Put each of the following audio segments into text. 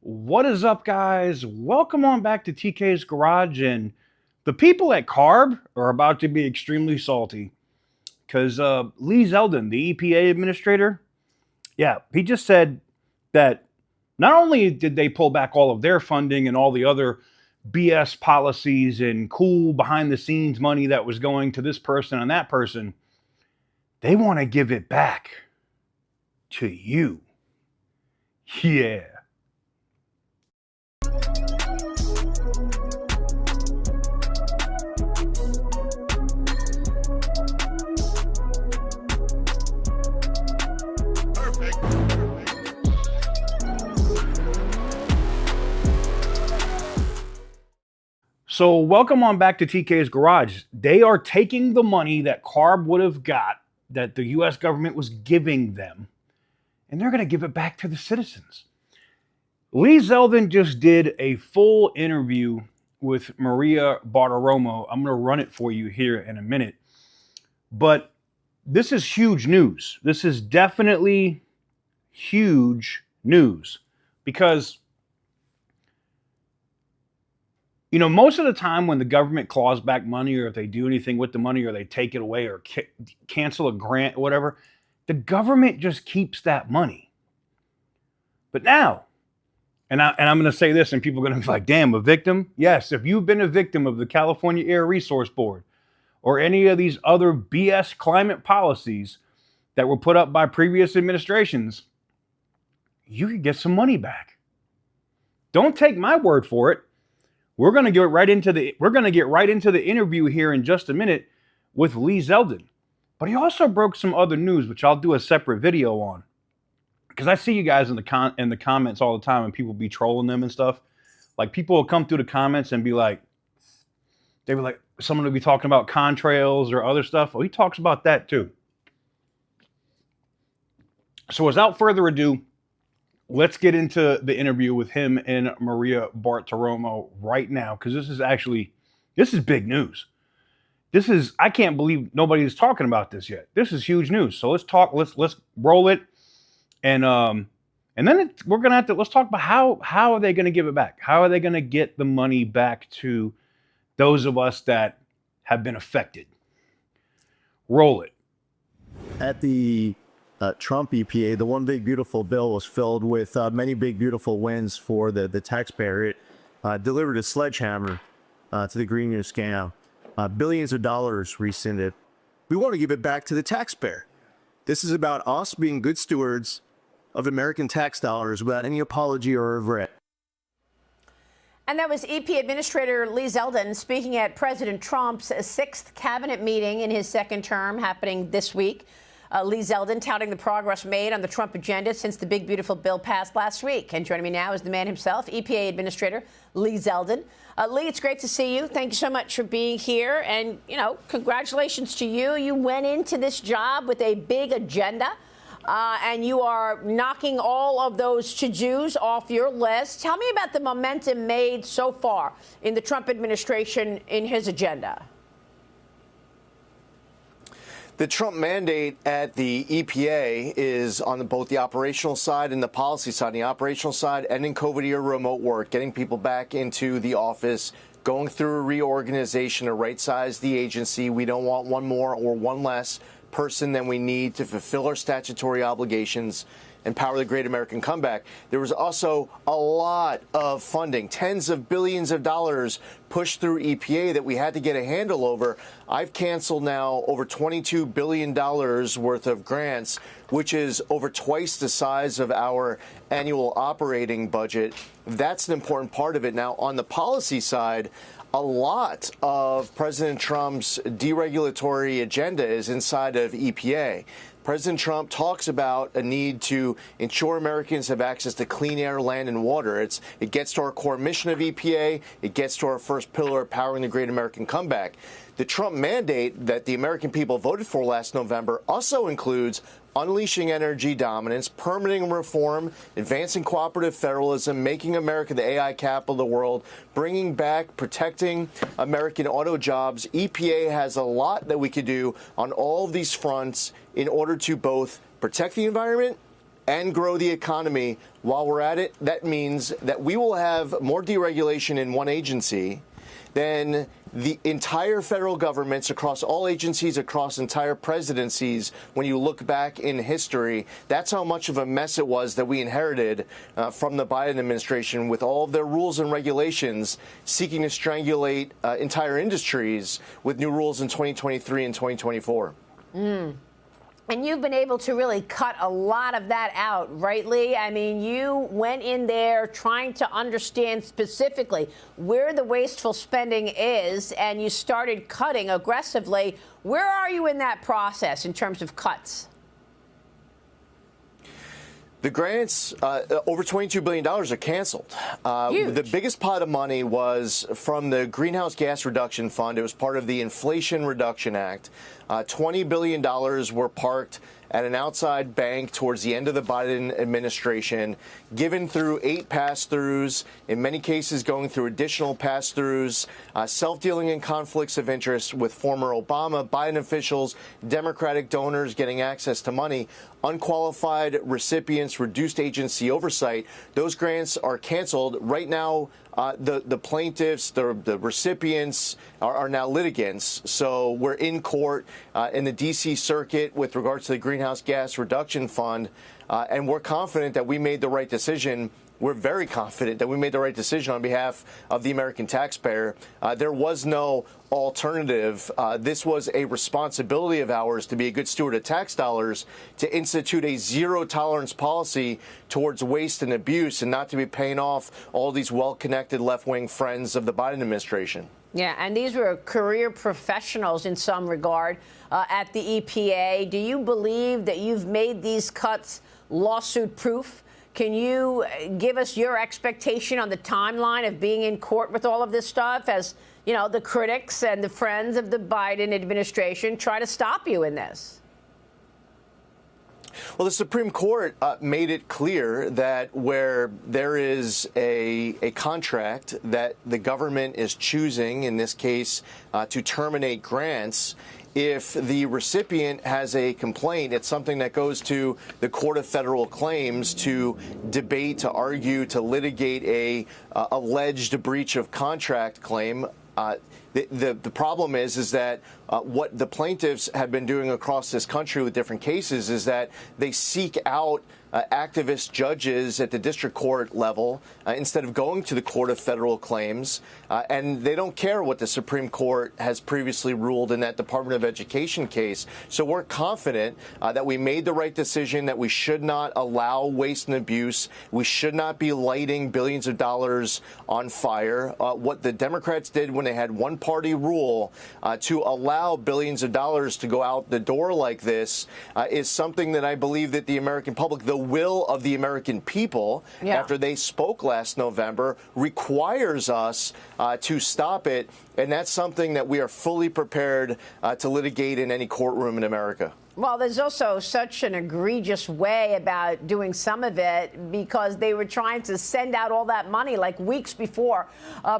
What is up, guys? Welcome on back to TK's Garage. And the people at CARB are about to be extremely salty because Lee Zeldin, the EPA Administrator, he just said that not only did they pull back all of their funding and all the other BS policies and cool behind the scenes money that was going to this person and that person, they want to give it back to you. Yeah. So welcome on back to TK's Garage. They are taking the money that CARB would have got, that the U.S. government was giving them, and they're going to give it back to the citizens. Lee Zeldin just did a full interview with Maria Bartiromo. I'm going to run it for you here in a minute. But this is huge news. This is definitely huge news because most of the time when the government claws back money, or if they do anything with the money, or they take it away or cancel a grant or whatever, the government just keeps that money. But now, and I'm going to say this, and people are going to be like, damn, a victim? Yes, if you've been a victim of the California Air Resource Board or any of these other BS climate policies that were put up by previous administrations, you could get some money back. Don't take my word for it. We're going to get right into the interview here in just a minute with Lee Zeldin. But he also broke some other news, which I'll do a separate video on, because I see you guys in the comments all the time, and people be trolling them and stuff. Like, people will come through the comments and be like, someone will be talking about contrails or other stuff. Well, he talks about that too. So without further ado, let's get into the interview with him and Maria Bartiromo right now, because this is big news. I can't believe nobody's talking about this yet. This is huge news. So let's roll it. And then we're going to let's talk about how are they going to give it back? How are they going to get the money back to those of us that have been affected? Roll it. At the Trump EPA, the one big beautiful bill was filled with many big beautiful wins for the taxpayer. It delivered a sledgehammer to the green new scam. Billions of dollars rescinded. We want to give it back to the taxpayer. This is about us being good stewards of American tax dollars without any apology or regret. And that was EPA Administrator Lee Zeldin speaking at President Trump's 6th cabinet meeting in his second term happening this week. Lee Zeldin touting the progress made on the Trump agenda since the big, beautiful bill passed last week. And joining me now is the man himself, EPA Administrator Lee Zeldin. Lee, it's great to see you. Thank you so much for being here. And, congratulations to you. You went into this job with a big agenda, and you are knocking all of those to-dos off your list. Tell me about the momentum made so far in the Trump administration in his agenda. The Trump mandate at the EPA is on both the operational side and the policy side. On the operational side, ending COVID-era remote work, getting people back into the office, going through a reorganization to right-size the agency. We don't want one more or one less person than we need to fulfill our statutory obligations and power the great American comeback. There was also a lot of funding, tens of billions of dollars pushed through EPA that we had to get a handle over. I've canceled now over $22 billion worth of grants, which is over twice the size of our annual operating budget. That's an important part of it. Now, on the policy side, a lot of President Trump's deregulatory agenda is inside of EPA. President Trump talks about a need to ensure Americans have access to clean air, land, and water. It gets to our core mission of EPA. It gets to our first pillar of powering the great American comeback. The Trump mandate that the American people voted for last November also includes unleashing energy dominance, permitting reform, advancing cooperative federalism, making America the AI capital of the world, bringing back, protecting American auto jobs. EPA has a lot that we could do on all of these fronts in order to both protect the environment and grow the economy while we're at it, that means that we will have more deregulation in one agency than the entire federal governments across all agencies, across entire presidencies. When you look back in history, that's how much of a mess it was that we inherited from the Biden administration, with all of their rules and regulations seeking to strangulate entire industries with new rules in 2023 and 2024. And you've been able to really cut a lot of that out, right, Lee? I mean, you went in there trying to understand specifically where the wasteful spending is, and you started cutting aggressively. Where are you in that process in terms of cuts? The grants, over $22 billion, are canceled. The biggest pot of money was from the Greenhouse Gas Reduction Fund. It was part of the Inflation Reduction Act. $20 billion were parked at an outside bank towards the end of the Biden administration, given through 8 pass-throughs, in many cases going through additional pass-throughs, self-dealing in conflicts of interest with former Obama, Biden officials, Democratic donors getting access to money, unqualified recipients, reduced agency oversight. Those grants are canceled. Right now, the plaintiffs, the recipients are now litigants. So we're in court in the D.C. Circuit with regards to the Greenhouse Gas Reduction Fund, and we're confident that we made the right decision. We're very confident that we made the right decision on behalf of the American taxpayer. There was no alternative. This was a responsibility of ours to be a good steward of tax dollars, to institute a zero-tolerance policy towards waste and abuse, and not to be paying off all these well-connected left-wing friends of the Biden administration. Yeah, and these were career professionals in some regard at the EPA. Do you believe that you've made these cuts lawsuit-proof? Can you give us your expectation on the timeline of being in court with all of this stuff, as, you know, the critics and the friends of the Biden administration try to stop you in this? Well, the Supreme Court made it clear that where there is a contract that the government is choosing, in this case, to terminate grants, if the recipient has a complaint, it's something that goes to the Court of Federal Claims to debate, to argue, to litigate a alleged breach of contract claim. The problem is that what the plaintiffs have been doing across this country with different cases is that they seek out activist judges at the district court level instead of going to the Court of Federal Claims, and they don't care what the Supreme Court has previously ruled in that Department of Education case. So we're confident that we made the right decision, that we should not allow waste and abuse. We should not be lighting billions of dollars on fire. What the Democrats did when they had one-party rule to allow billions of dollars to go out the door like this is something that I believe that the American public, the will of the American people, after they spoke last November, requires us to stop it. And that's something that we are fully prepared to litigate in any courtroom in America. Well, there's also such an egregious way about doing some of it, because they were trying to send out all that money like weeks before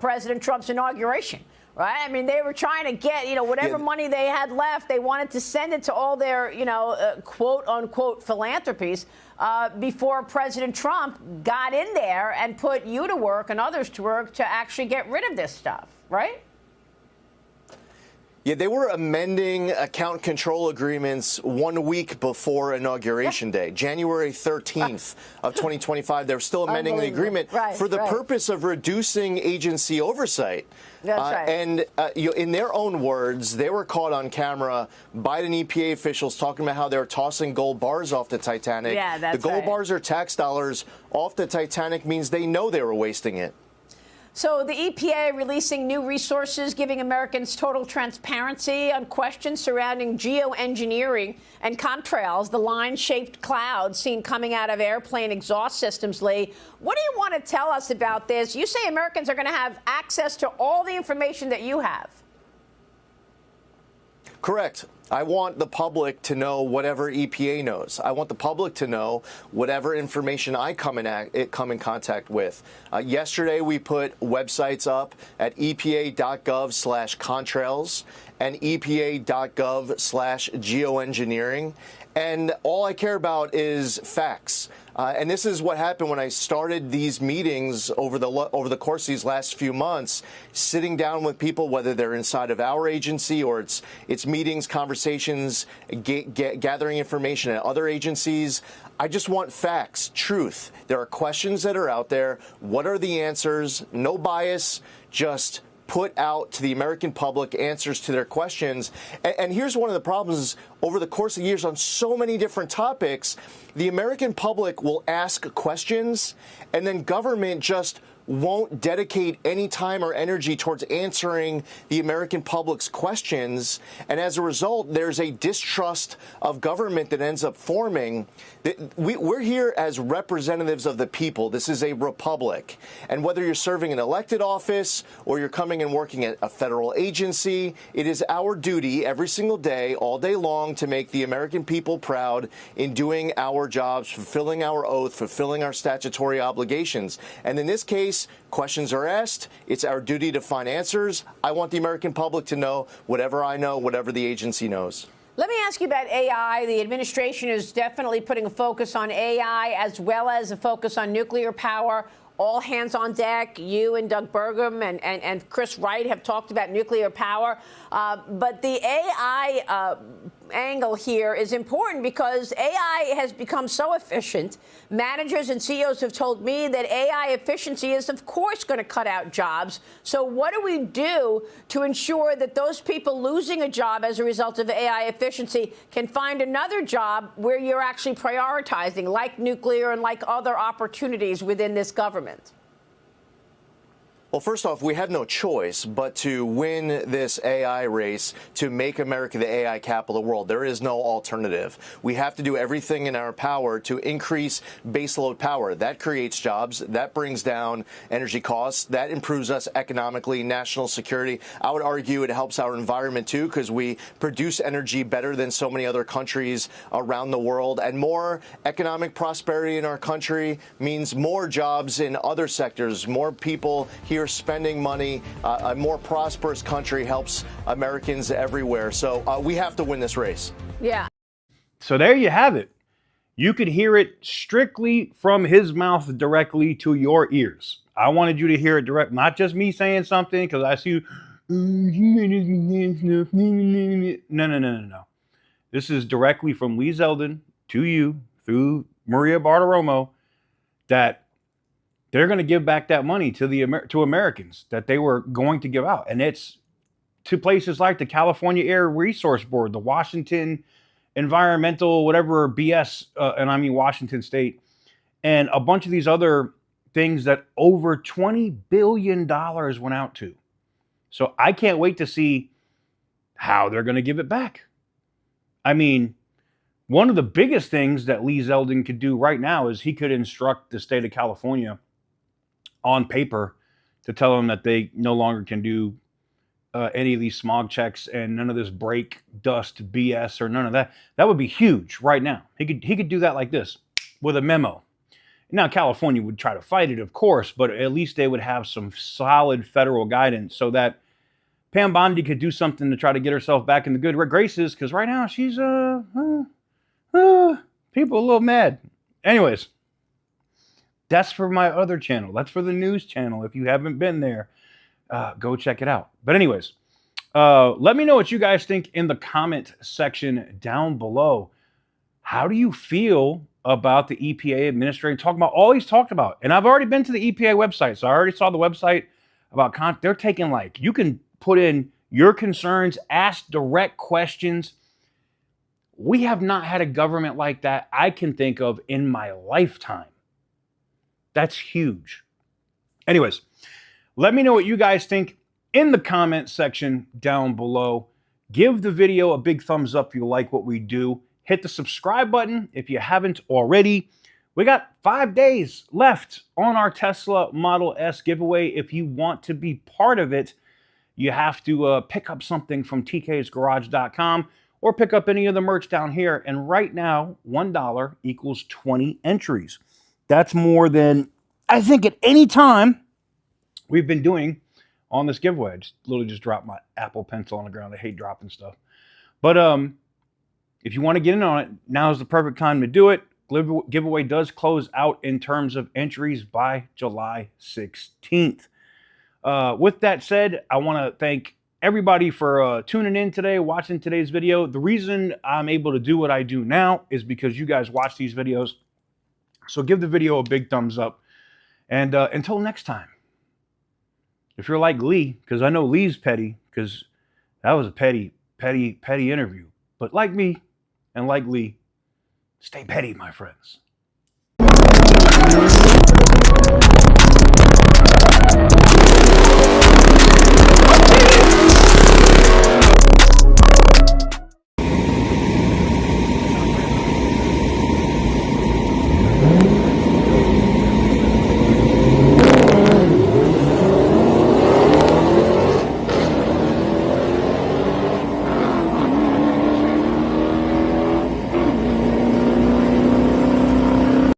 President Trump's inauguration. Right? I mean, they were trying to get, whatever money they had left, they wanted to send it to all their, quote unquote philanthropies before President Trump got in there and put you to work and others to work to actually get rid of this stuff. Right? Yeah, they were amending account control agreements 1 week before Inauguration Day, January 13th of 2025. They were still amending the agreement for the purpose of reducing agency oversight. That's right. And in their own words, they were caught on camera, Biden EPA officials talking about how they were tossing gold bars off the Titanic. Yeah, that's the gold bars are tax dollars off the Titanic, means they know they were wasting it. So the EPA releasing new resources, giving Americans total transparency on questions surrounding geoengineering and contrails, the line-shaped clouds seen coming out of airplane exhaust systems, Lee. What do you want to tell us about this? You say Americans are going to have access to all the information that you have. Correct. I want the public to know whatever EPA knows. I want the public to know whatever information I come in contact with. Yesterday, we put websites up at epa.gov/contrails and epa.gov/geoengineering. And all I care about is facts. And this is what happened when I started these meetings over the course of these last few months, sitting down with people, whether they're inside of our agency or it's meetings, conversations, gathering information at other agencies. I just want facts, truth. There are questions that are out there. What are the answers? No bias, just put out to the American public answers to their questions. And here's one of the problems over the course of years on so many different topics. The American public will ask questions, and then government just won't dedicate any time or energy towards answering the American public's questions. And as a result, there's a distrust of government that ends up forming. We're here as representatives of the people. This is a republic. And whether you're serving an elected office or you're coming and working at a federal agency, it is our duty every single day, all day long, to make the American people proud in doing our jobs, fulfilling our oath, fulfilling our statutory obligations. And in this case, questions are asked. It's our duty to find answers. I want the American public to know whatever I know, whatever the agency knows. Let me ask you about AI. The administration is definitely putting a focus on AI as well as a focus on nuclear power. All hands on deck. You and Doug Burgum and Chris Wright have talked about nuclear power. But the AI angle here is important because AI has become so efficient. Managers and CEOs have told me that AI efficiency is, of course, going to cut out jobs. So what do we do to ensure that those people losing a job as a result of AI efficiency can find another job where you're actually prioritizing, like nuclear and like other opportunities within this government? Well, first off, we have no choice but to win this AI race to make America the AI capital of the world. There is no alternative. We have to do everything in our power to increase baseload power. That creates jobs. That brings down energy costs. That improves us economically, national security. I would argue it helps our environment, too, because we produce energy better than so many other countries around the world. And more economic prosperity in our country means more jobs in other sectors, more people here spending money. A more prosperous country helps Americans everywhere. So we have to win this race. Yeah. So there you have it. You could hear it strictly from his mouth directly to your ears. I wanted you to hear it direct, not just me saying something because I see you. No. This is directly from Lee Zeldin to you through Maria Bartiromo that they're going to give back that money to Americans that they were going to give out. And it's to places like the California Air Resource Board, the Washington Environmental, whatever BS, and I mean Washington State, and a bunch of these other things that over $20 billion went out to. So I can't wait to see how they're going to give it back. I mean, one of the biggest things that Lee Zeldin could do right now is he could instruct the state of California on paper to tell them that they no longer can do any of these smog checks and none of this brake dust BS or none of that. That would be huge right now. He could do that like this with a memo. Now, California would try to fight it, of course, but at least they would have some solid federal guidance so that Pam Bondi could do something to try to get herself back in the good graces, because right now she's people a little mad. Anyways, that's for my other channel. That's for the news channel. If you haven't been there, go check it out. But anyways, let me know what you guys think in the comment section down below. How do you feel about the EPA administrator talking about all he's talked about? And I've already been to the EPA website, so I already saw the website about they're taking, like, you can put in your concerns, ask direct questions. We have not had a government like that I can think of in my lifetime. That's huge. Anyways, let me know what you guys think in the comment section down below. Give the video a big thumbs up if you like what we do. Hit the subscribe button if you haven't already. We got 5 days left on our Tesla Model S giveaway. If you want to be part of it, you have to pick up something from tksgarage.com. or pick up any of the merch down here. And right now, $1 equals 20 entries. That's more than I think at any time we've been doing on this giveaway. I just literally just dropped my Apple Pencil on the ground. I hate dropping stuff. But if you want to get in on it, now is the perfect time to do it. Giveaway does close out in terms of entries by July 16th. With that said, I want to thank everybody for tuning in today, watching today's video. The reason I'm able to do what I do now is because you guys watch these videos. So give the video a big thumbs up. And until next time, if you're like Lee, because I know Lee's petty, because that was a petty interview. But like me and like Lee, stay petty, my friends.